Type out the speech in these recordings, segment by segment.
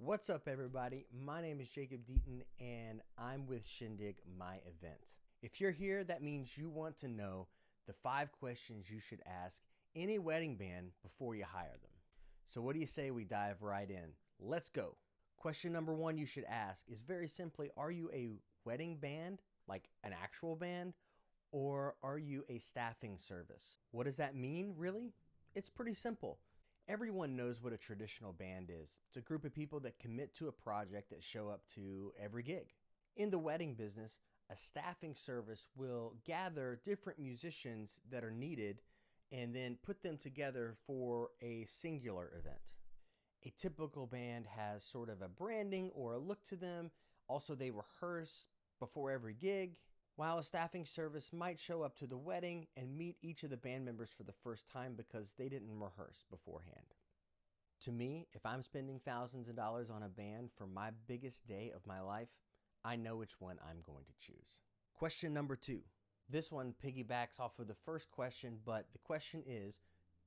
What's up, everybody? My name is Jacob Deaton, and I'm with Shindig, my event. If you're here, that means you want to know the 5 questions you should ask any wedding band before you hire them. So what do you say we dive right in? Let's go. Question number 1 you should ask is very simply, are you a wedding band, like an actual band, or are you a staffing service? What does that mean, really? It's pretty simple. Everyone knows what a traditional band is. It's a group of people that commit to a project that show up to every gig. In the wedding business, a staffing service will gather different musicians that are needed and then put them together for a singular event. A typical band has sort of a branding or a look to them. Also, they rehearse before every gig, while a staffing service might show up to the wedding and meet each of the band members for the first time because they didn't rehearse beforehand. To me, if I'm spending thousands of dollars on a band for my biggest day of my life, I know which one I'm going to choose. Question number 2. This one piggybacks off of the first question, but the question is,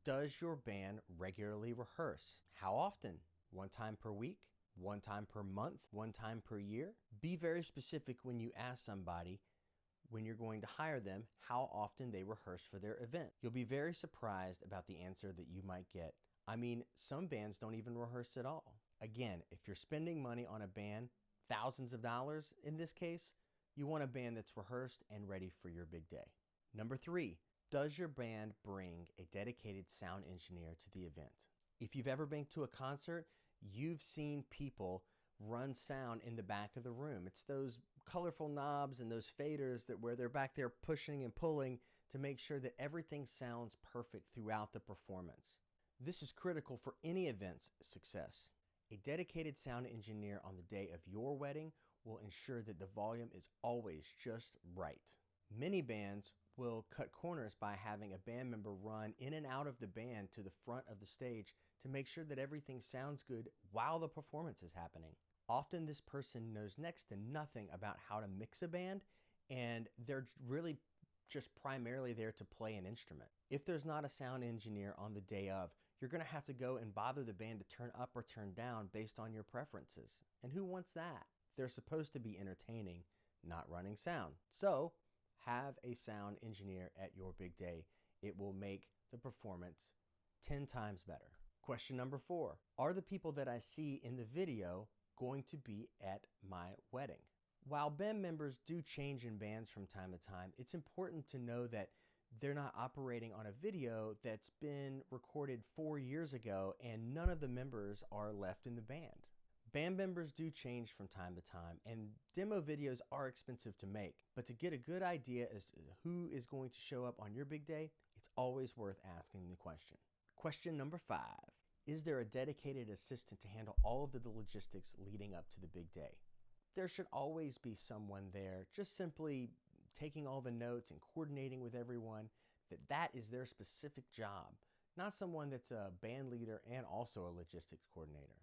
does your band regularly rehearse? How often? 1 time per week? 1 time per month? 1 time per year? Be very specific when you ask somebody when you're going to hire them how often they rehearse for their event. You'll be very surprised about the answer that you might get. I mean, some bands don't even rehearse at all. Again, if you're spending money on a band, thousands of dollars in this case, you want a band that's rehearsed and ready for your big day. Number 3, does your band bring a dedicated sound engineer to the event? If you've ever been to a concert, you've seen people run sound in the back of the room. It's those colorful knobs and those faders that where they're back there pushing and pulling to make sure that everything sounds perfect throughout the performance. This is critical for any event's success. A dedicated sound engineer on the day of your wedding will ensure that the volume is always just right. Many bands will cut corners by having a band member run in and out of the band to the front of the stage to make sure that everything sounds good while the performance is happening. Often this person knows next to nothing about how to mix a band, and they're really just primarily there to play an instrument. If there's not a sound engineer on the day of, you're going to have to go and bother the band to turn up or turn down based on your preferences. And who wants that? They're supposed to be entertaining, not running sound. So have a sound engineer at your big day. It will make the performance 10 times better. Question number 4. Are the people that I see in the video going to be at my wedding? While band members do change in bands from time to time, it's important to know that they're not operating on a video that's been recorded 4 years ago and none of the members are left in the band. Band members do change from time to time, and demo videos are expensive to make. But to get a good idea as to who is going to show up on your big day, it's always worth asking the question. Question number 5. Is there a dedicated assistant to handle all of the logistics leading up to the big day? There should always be someone there, just simply taking all the notes and coordinating with everyone. That is their specific job, not someone that's a band leader and also a logistics coordinator.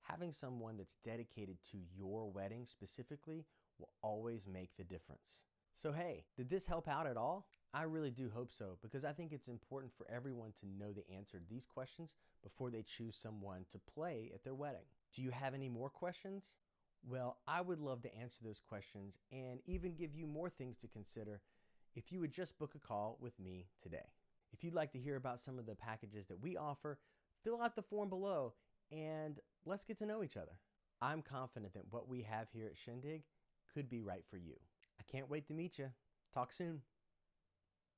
Having someone that's dedicated to your wedding specifically will always make the difference. So hey, did this help out at all? I really do hope so, because I think it's important for everyone to know the answer to these questions before they choose someone to play at their wedding. Do you have any more questions? Well, I would love to answer those questions and even give you more things to consider if you would just book a call with me today. If you'd like to hear about some of the packages that we offer, fill out the form below and let's get to know each other. I'm confident that what we have here at Shindig could be right for you. I can't wait to meet you. Talk soon.